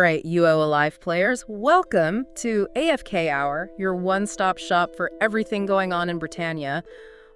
right, UOAlive players, welcome to AFK Hour, your one-stop shop for everything going on in Britannia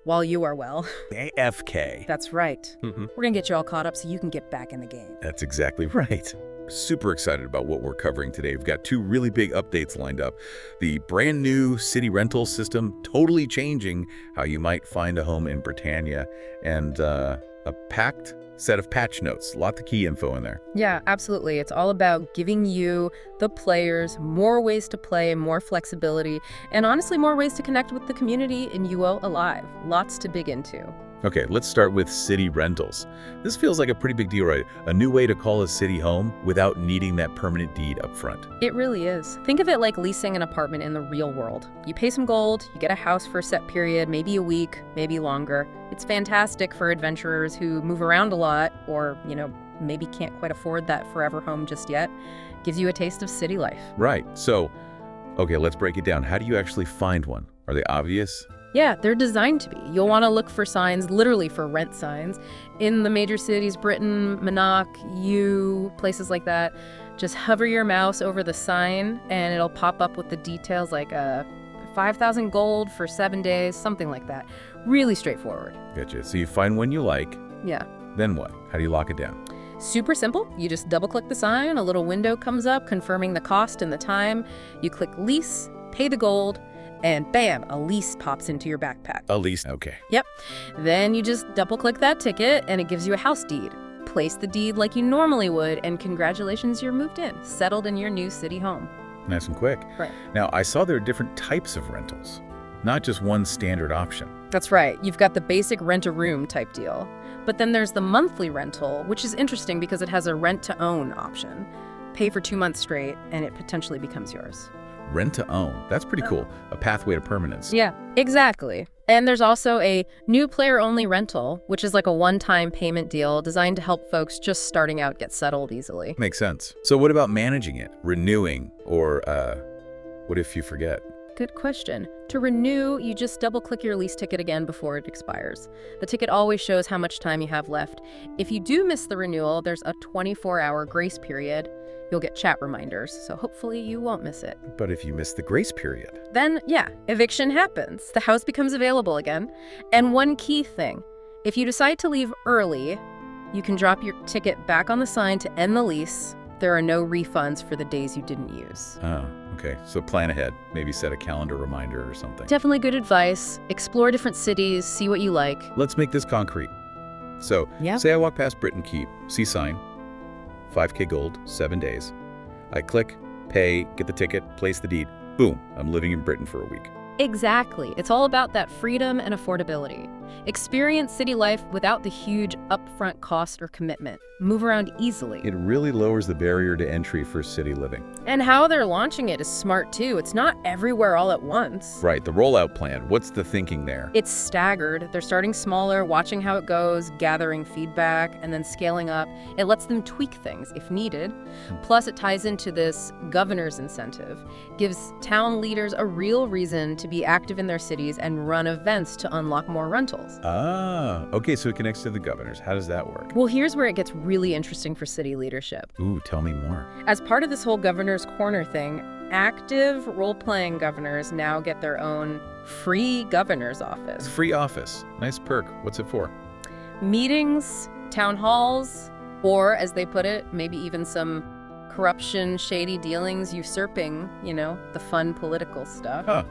while you are well. AFK. That's right. We're gonna get you all caught up so you can get back in the game. That's exactly right. Super excited about what we're covering today. We've got two really big updates lined up. The brand new city rental system, totally changing how you might find a home in Britannia, and a packed set of patch notes. Lot of key info in there. Yeah, absolutely. It's all about giving you, the players, more ways to play, more flexibility, and honestly, more ways to connect with the community in UOAlive. Lots to dig into. Okay, let's start with city rentals. This feels like a pretty big deal, right? A new way to call a city home without needing that permanent deed up front. It really is. Think of it like leasing an apartment in the real world. You pay some gold, you get a house for a set period, maybe a week, maybe longer. It's fantastic for adventurers who move around a lot or, maybe can't quite afford that forever home just yet. Gives you a taste of city life. Right. So, okay, let's break it down. How do you actually find one? Are they obvious? Yeah, they're designed to be. You'll want to look for signs, literally for rent signs, in the major cities, Britain, Monac, places like that. Just hover your mouse over the sign and it'll pop up with the details like 5,000 gold for 7 days, something like that. Really straightforward. Gotcha. So you find one you like. Yeah. Then what? How do you lock it down? Super simple. You just double-click the sign, a little window comes up confirming the cost and the time. You click lease, pay the gold, and bam, a lease pops into your backpack. A lease, okay. Yep. Then you just double-click that ticket, and it gives you a house deed. Place the deed like you normally would, and congratulations, you're moved in, settled in your new city home. Nice and quick. Right. Now, I saw there are different types of rentals, not just one standard option. That's right. You've got the basic rent-a-room type deal. But then there's the monthly rental, which is interesting because it has a rent-to-own option. Pay for 2 months straight, and it potentially becomes yours. Rent to own. That's pretty cool. A pathway to permanence. Yeah, exactly. And there's also a new player-only rental, which is like a one-time payment deal designed to help folks just starting out get settled easily. Makes sense. So what about managing it, renewing, or what if you forget? Good question. To renew, you just double-click your lease ticket again before it expires. The ticket always shows how much time you have left. If you do miss the renewal, there's a 24-hour grace period. You'll get chat reminders, so hopefully you won't miss it. But if you miss the grace period? Then, yeah, eviction happens. The house becomes available again. And one key thing, if you decide to leave early, you can drop your ticket back on the sign to end the lease. There are no refunds for the days you didn't use. Oh, okay. So plan ahead. Maybe set a calendar reminder or something. Definitely good advice. Explore different cities, see what you like. Let's make this concrete. So, say I walk past Britain Keep, see sign, 5K gold, 7 days. I click, pay, get the ticket, place the deed. Boom, I'm living in Britain for a week. Exactly. It's all about that freedom and affordability. Experience city life without the huge upfront cost or commitment. Move around easily. It really lowers the barrier to entry for city living. And how they're launching it is smart too. It's not everywhere all at once. Right, the rollout plan. What's the thinking there? It's staggered. They're starting smaller, watching how it goes, gathering feedback, and then scaling up. It lets them tweak things if needed. Plus, it ties into this governor's incentive. Gives town leaders a real reason to be active in their cities and run events to unlock more rentals. Ah, okay, so it connects to the governors. How does that work? Well, here's where it gets really interesting for city leadership. Ooh, tell me more. As part of this whole governor's corner thing, active role-playing governors now get their own free governor's office. Free office. Nice perk. What's it for? Meetings, town halls, or as they put it, maybe even some corruption, shady dealings, usurping, the fun political stuff. Huh.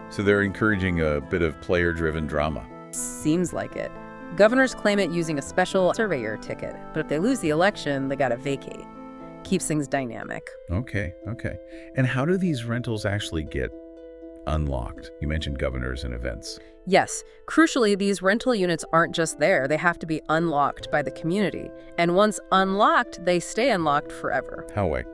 So they're encouraging a bit of player-driven drama. Seems like it. Governors claim it using a special surveyor ticket, but if they lose the election, they gotta vacate. Keeps things dynamic. Okay. And how do these rentals actually get unlocked? You mentioned governors and events. Yes. Crucially, these rental units aren't just there. They have to be unlocked by the community. And once unlocked, they stay unlocked forever. How way?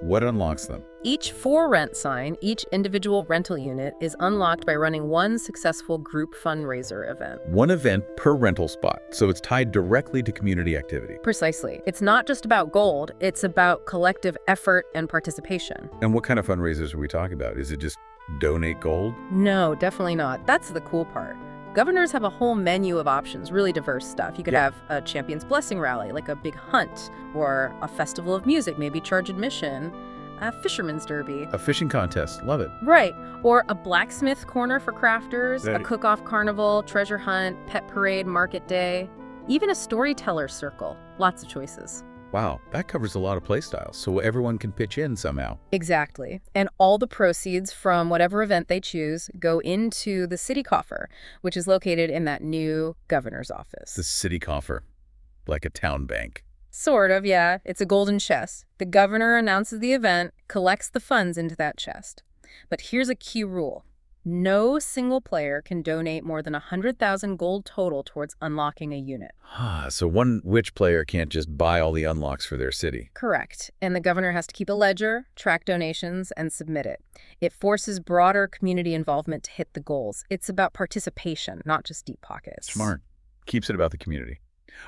What unlocks them? Each for rent sign, each individual rental unit is unlocked by running one successful group fundraiser event. One event per rental spot, so it's tied directly to community activity. Precisely. It's not just about gold, it's about collective effort and participation. And what kind of fundraisers are we talking about? Is it just donate gold? No, definitely not. That's the cool part. Governors have a whole menu of options, really diverse stuff. You could have a Champion's Blessing rally, like a big hunt, or a festival of music, maybe charge admission, a fisherman's derby. A fishing contest. Love it. Right. Or a blacksmith corner for crafters, a cook-off carnival, treasure hunt, pet parade, market day, even a storyteller circle. Lots of choices. Wow, that covers a lot of playstyles, so everyone can pitch in somehow. Exactly. And all the proceeds from whatever event they choose go into the city coffer, which is located in that new governor's office. The city coffer, like a town bank. Sort of, yeah. It's a golden chest. The governor announces the event, collects the funds into that chest. But here's a key rule. No single player can donate more than 100,000 gold total towards unlocking a unit. So one witch player can't just buy all the unlocks for their city. Correct. And the governor has to keep a ledger, track donations, and submit it. It forces broader community involvement to hit the goals. It's about participation, not just deep pockets. Smart. Keeps it about the community.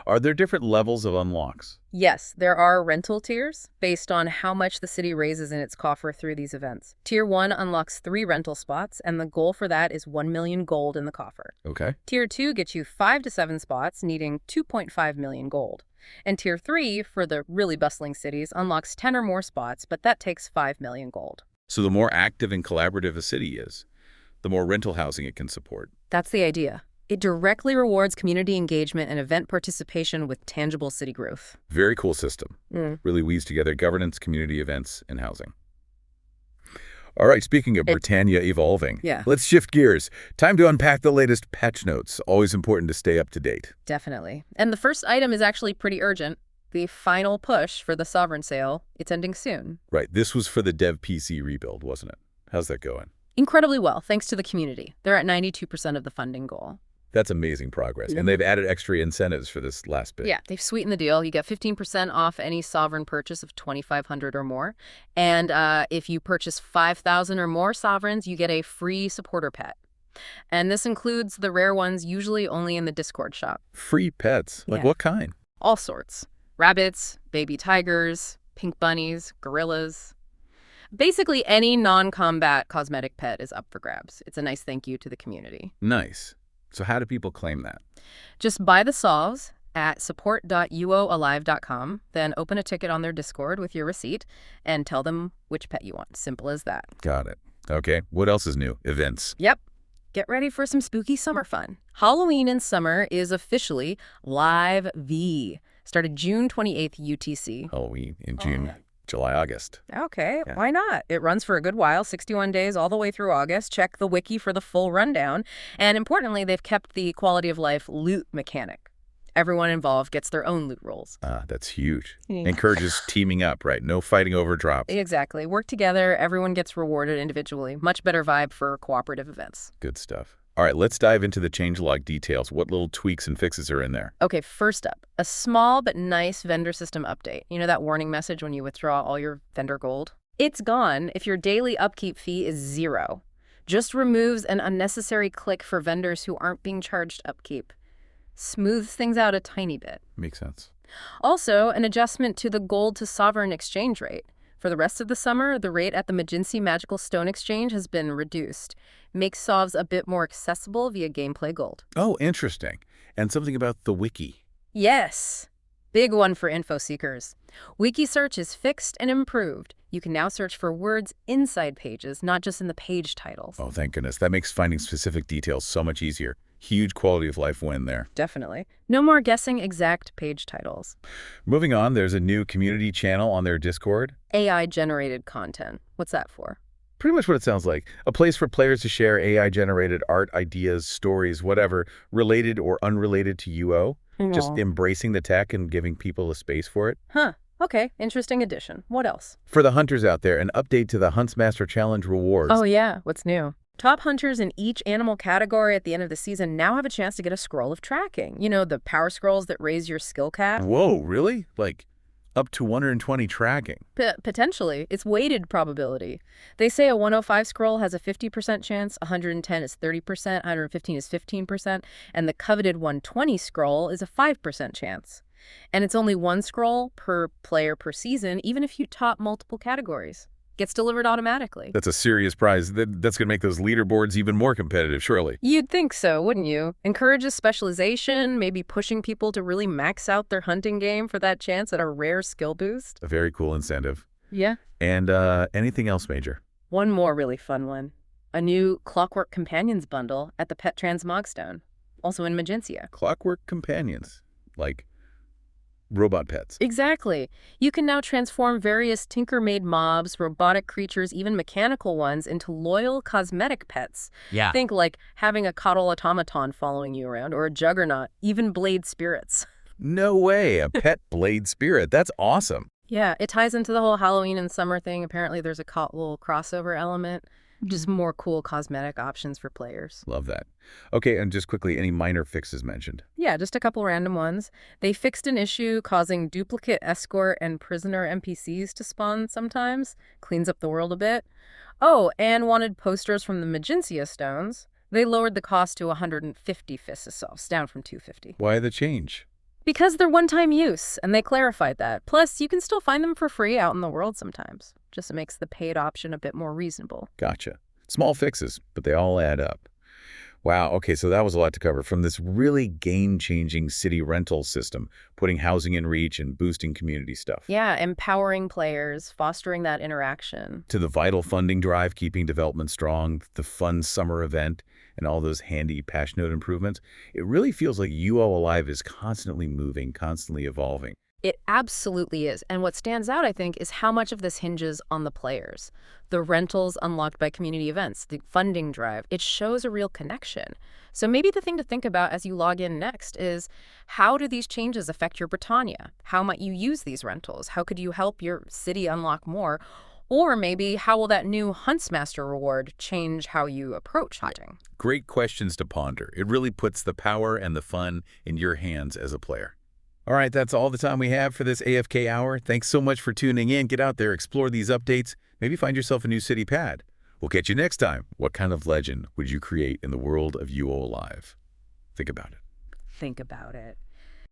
Are there different levels of unlocks? Yes, there are rental tiers based on how much the city raises in its coffer through these events. Tier 1 unlocks 3 rental spots, and the goal for that is 1 million gold in the coffer. Okay. Tier 2 gets you 5 to 7 spots, needing 2.5 million gold. And Tier 3, for the really bustling cities, unlocks 10 or more spots, but that takes 5 million gold. So the more active and collaborative a city is, the more rental housing it can support. That's the idea. It directly rewards community engagement and event participation with tangible city growth. Very cool system. Really weaves together governance, community events, and housing. All right, speaking of Britannia evolving, let's shift gears. Time to unpack the latest patch notes. Always important to stay up to date. Definitely. And the first item is actually pretty urgent. The final push for the Sovereign sale. It's ending soon. Right. This was for the dev PC rebuild, wasn't it? How's that going? Incredibly well, thanks to the community. They're at 92% of the funding goal. That's amazing progress. And they've added extra incentives for this last bit. Yeah, they've sweetened the deal. You get 15% off any Sovereign purchase of 2,500 or more. And if you purchase 5,000 or more Sovereigns, you get a free supporter pet. And this includes the rare ones usually only in the Discord shop. Free pets? Like what kind? All sorts. Rabbits, baby tigers, pink bunnies, gorillas. Basically, any non-combat cosmetic pet is up for grabs. It's a nice thank you to the community. Nice. So how do people claim that? Just buy the solves at support.UOAlive.com, then open a ticket on their Discord with your receipt and tell them which pet you want. Simple as that. Got it. Okay, what else is new? Events. Yep. Get ready for some spooky summer fun. Halloween in summer is officially UO.We. Started June 28th UTC. Halloween in June. July, August. Okay, why not? It runs for a good while, 61 days all the way through August. Check the wiki for the full rundown. And importantly, they've kept the quality of life loot mechanic. Everyone involved gets their own loot rolls. That's huge. Encourages teaming up, right? No fighting over drops. Exactly. Work together. Everyone gets rewarded individually. Much better vibe for cooperative events. Good stuff. All right, let's dive into the changelog details. What little tweaks and fixes are in there? Okay, first up, a small but nice vendor system update. You know that warning message when you withdraw all your vendor gold? It's gone if your daily upkeep fee is 0. Just removes an unnecessary click for vendors who aren't being charged upkeep. Smooths things out a tiny bit. Makes sense. Also, an adjustment to the gold to sovereign exchange rate. For the rest of the summer, the rate at the Majinsi Magical Stone Exchange has been reduced. Makes SOVs a bit more accessible via gameplay gold. Oh, interesting. And something about the wiki. Yes. Big one for info seekers. Wiki search is fixed and improved. You can now search for words inside pages, not just in the page titles. Oh, thank goodness. That makes finding specific details so much easier. Huge quality of life win there. Definitely. No more guessing exact page titles. Moving on, there's a new community channel on their Discord. AI-generated content. What's that for? Pretty much what it sounds like. A place for players to share AI-generated art, ideas, stories, whatever, related or unrelated to UO. Just embracing the tech and giving people a space for it. Huh. Okay. Interesting addition. What else? For the hunters out there, an update to the Huntsmaster Challenge rewards. Oh, yeah. What's new? Top hunters in each animal category at the end of the season now have a chance to get a scroll of tracking. You know, the power scrolls that raise your skill cap. Whoa, really? Like up to 120 tracking? Potentially. It's weighted probability. They say a 105 scroll has a 50% chance, 110 is 30%, 115 is 15%, and the coveted 120 scroll is a 5% chance. And it's only one scroll per player per season, even if you top multiple categories. gets delivered automatically. That's a serious prize. That's going to make those leaderboards even more competitive, surely. You'd think so, wouldn't you? Encourages specialization, maybe pushing people to really max out their hunting game for that chance at a rare skill boost. A very cool incentive. Yeah. And anything else major? One more really fun one. A new Clockwork Companions bundle at the Pet Transmogstone, also in Magencia. Clockwork companions, like robot pets. Exactly. You can now transform various Tinker-made mobs, robotic creatures, even mechanical ones, into loyal cosmetic pets. Yeah. Think like having a coddle automaton following you around, or a juggernaut, even blade spirits. No way, a pet blade spirit. That's awesome. Yeah, it ties into the whole Halloween and summer thing. Apparently there's a little crossover element. Just more cool cosmetic options for players. Love that. Okay, and just quickly, any minor fixes mentioned? Yeah, just a couple random ones. They fixed an issue causing duplicate escort and prisoner NPCs to spawn sometimes. Cleans up the world a bit. Oh, and wanted posters from the Magencia stones. They lowered the cost to 150 Fissosolves, down from 250. Why the change? Because they're one-time use, and they clarified that. Plus, you can still find them for free out in the world sometimes. Just makes the paid option a bit more reasonable. Gotcha. Small fixes, but they all add up. Wow, okay, so that was a lot to cover. From this really game-changing city rental system, putting housing in reach and boosting community stuff. Yeah, empowering players, fostering that interaction. To the vital funding drive, keeping development strong, the fun summer event, and all those handy patch note improvements. It really feels like UOAlive is constantly moving, constantly evolving. It absolutely is. And what stands out, I think, is how much of this hinges on the players. The rentals unlocked by community events, the funding drive, it shows a real connection. So maybe the thing to think about as you log in next is, how do these changes affect your Britannia? How might you use these rentals? How could you help your city unlock more? Or maybe how will that new Huntsmaster reward change how you approach hunting? Great questions to ponder. It really puts the power and the fun in your hands as a player. All right, that's all the time we have for this AFK Hour. Thanks so much for tuning in. Get out there, explore these updates, maybe find yourself a new city pad. We'll catch you next time. What kind of legend would you create in the world of UOAlive? Think about it. Think about it.